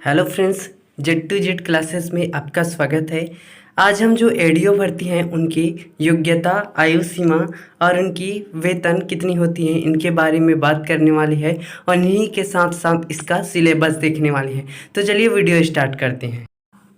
Hello friends, Z to Z classes में आपका स्वागत है। आज हम जो एडीओ भर्ती हैं उनकी योग्यता, आयु सीमा और उनकी वेतन कितनी होती है इनके बारे में बात करने वाली है और इन्हीं के साथ साथ इसका सिलेबस देखने वाली है। तो चलिए वीडियो स्टार्ट करते हैं।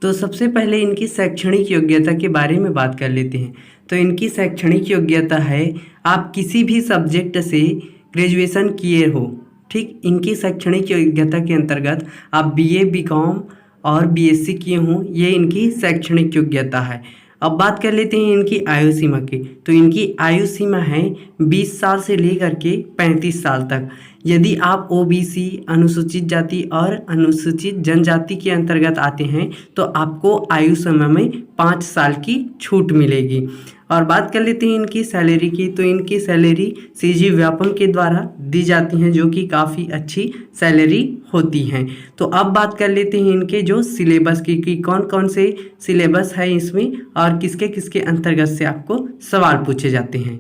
तो सबसे पहले इनकी शैक्षणिक योग्यता के बारे में बात कर लेते हैं। तो इनकी शैक्षणिक योग्यता है आप किसी भी सब्जेक्ट से ग्रेजुएशन किए हो। ठीक, इनकी शैक्षणिक योग्यता के अंतर्गत आप बीए, बीकॉम और बीएससी किए हों, ये इनकी शैक्षणिक योग्यता है। अब बात कर लेते हैं इनकी आयु सीमा की। तो इनकी आयु सीमा है 20 साल से लेकर के 35 साल तक। यदि आप ओबीसी, अनुसूचित जाति और अनुसूचित जनजाति के अंतर्गत आते हैं तो आपको आयु सीमा में 5 साल की छूट मिलेगी। और बात कर लेते हैं इनकी सैलरी की। तो इनकी सैलरी सीजी व्यापम के द्वारा दी जाती हैं, जो कि काफ़ी अच्छी सैलरी होती हैं। तो अब बात कर लेते हैं इनके जो सिलेबस की कि कौन कौन से सिलेबस है इसमें और किसके किसके अंतर्गत से आपको सवाल पूछे जाते हैं।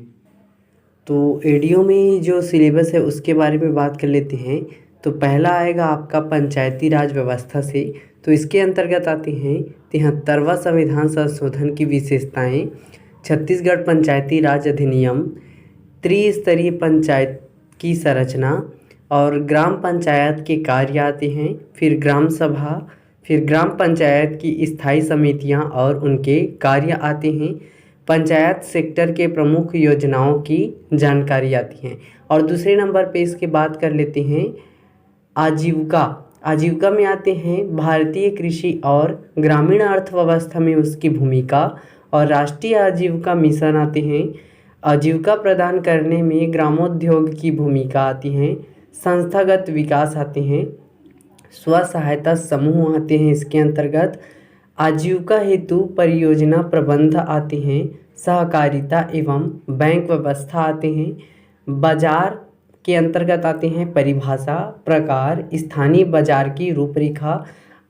तो एडीओ में जो सिलेबस है उसके बारे में बात कर लेते हैं। तो पहला आएगा आपका पंचायती राज व्यवस्था से। तो इसके अंतर्गत आते हैं 73वां संविधान संशोधन की विशेषताएं, छत्तीसगढ़ पंचायती राज अधिनियम, त्रिस्तरीय पंचायत की संरचना और ग्राम पंचायत के कार्य आते हैं। फिर ग्राम सभा, फिर ग्राम पंचायत की स्थायी समितियां और उनके कार्य आते हैं। पंचायत सेक्टर के प्रमुख योजनाओं की जानकारी आती है। और दूसरे नंबर पे इसके बात कर लेते हैं आजीविका। आजीविका में आते हैं भारतीय कृषि और ग्रामीण अर्थव्यवस्था में उसकी भूमिका, और राष्ट्रीय आजीविका मिशन आते हैं। आजीविका प्रदान करने में ग्रामोद्योग की भूमिका आती है। संस्थागत विकास आते हैं। स्व सहायता समूह आते हैं इसके अंतर्गत। आजीविका हेतु परियोजना प्रबंध आते हैं। सहकारिता एवं बैंक व्यवस्था आते हैं। बाजार के अंतर्गत आते हैं परिभाषा, प्रकार, स्थानीय बाजार की रूपरेखा,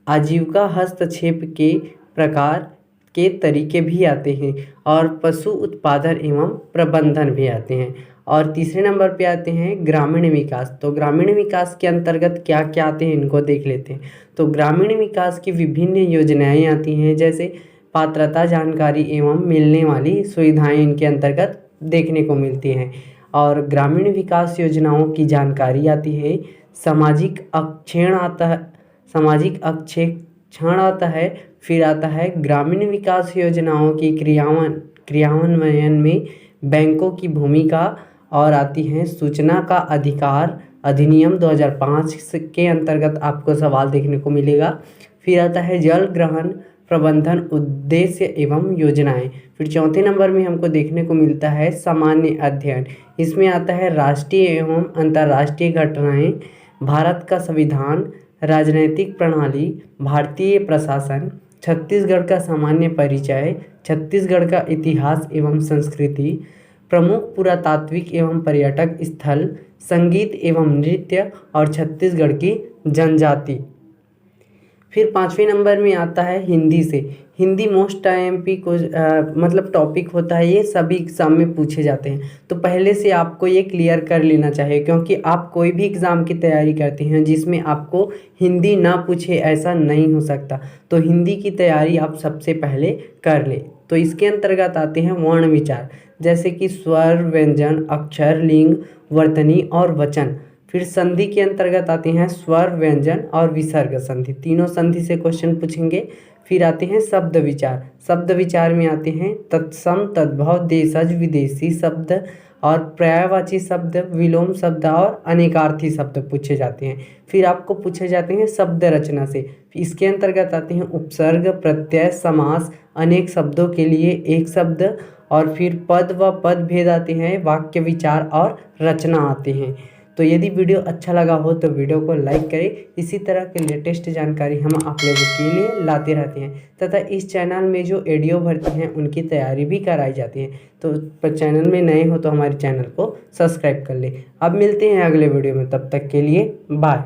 आजीविका हस्तक्षेप के प्रकार के तरीके भी आते हैं, और पशु उत्पादन एवं प्रबंधन भी आते हैं। और तीसरे नंबर पे आते हैं ग्रामीण विकास। तो ग्रामीण विकास के अंतर्गत क्या क्या आते हैं इनको देख लेते हैं। तो ग्रामीण विकास की विभिन्न योजनाएं आती हैं, जैसे पात्रता जानकारी एवं मिलने वाली सुविधाएं इनके अंतर्गत देखने को मिलती हैं। और ग्रामीण विकास योजनाओं की जानकारी आती है। सामाजिक अक्षेण आता है, सामाजिक अक्षेक्षण आता है। फिर आता है ग्रामीण विकास योजनाओं की क्रियान्वयन में बैंकों की भूमिका, और आती हैं सूचना का अधिकार अधिनियम 2005 के अंतर्गत आपको सवाल देखने को मिलेगा। फिर आता है जल ग्रहण प्रबंधन उद्देश्य एवं योजनाएं। फिर चौथे नंबर में हमको देखने को मिलता है सामान्य अध्ययन। इसमें आता है राष्ट्रीय एवं अंतर्राष्ट्रीय घटनाएं, भारत का संविधान, राजनैतिक प्रणाली, भारतीय प्रशासन, छत्तीसगढ़ का सामान्य परिचय, छत्तीसगढ़ का इतिहास एवं संस्कृति, प्रमुख पुरातात्विक एवं पर्यटक स्थल, संगीत एवं नृत्य, और छत्तीसगढ़ की जनजाति। फिर पाँचवें नंबर में आता है हिंदी से। हिंदी मोस्ट आईएमपी को मतलब टॉपिक होता है, ये सभी एग्ज़ाम में पूछे जाते हैं। तो पहले से आपको ये क्लियर कर लेना चाहिए, क्योंकि आप कोई भी एग्ज़ाम की तैयारी करते हैं जिसमें आपको हिंदी ना पूछे, ऐसा नहीं हो सकता। तो हिंदी की तैयारी आप सबसे पहले कर लें। तो इसके अंतर्गत आते हैं वर्ण विचार, जैसे कि स्वर, व्यंजन, अक्षर, लिंग, वर्तनी और वचन। फिर संधि के अंतर्गत आते हैं स्वर, व्यंजन और विसर्ग संधि, तीनों संधि से क्वेश्चन पूछेंगे। फिर आते हैं शब्द विचार। शब्द विचार में आते हैं तत्सम, तद्भव, देशज, विदेशी शब्द और पर्यायवाची शब्द, विलोम शब्द और अनेकार्थी शब्द पूछे जाते हैं। फिर आपको पूछे जाते हैं शब्द रचना से। इसके अंतर्गत आते हैं उपसर्ग, प्रत्यय, समास, अनेक शब्दों के लिए एक शब्द, और फिर पद व पद भेद आते हैं, वाक्य विचार और रचना आते हैं। तो यदि वीडियो अच्छा लगा हो तो वीडियो को लाइक करें। इसी तरह के लेटेस्ट जानकारी हम आप लोगों के लिए लाते रहते हैं, तथा इस चैनल में जो एडीओ भर्ती हैं उनकी तैयारी भी कराई जाती है। तो चैनल में नए हो तो हमारे चैनल को सब्सक्राइब कर ले। अब मिलते हैं अगले वीडियो में, तब तक के लिए बाय।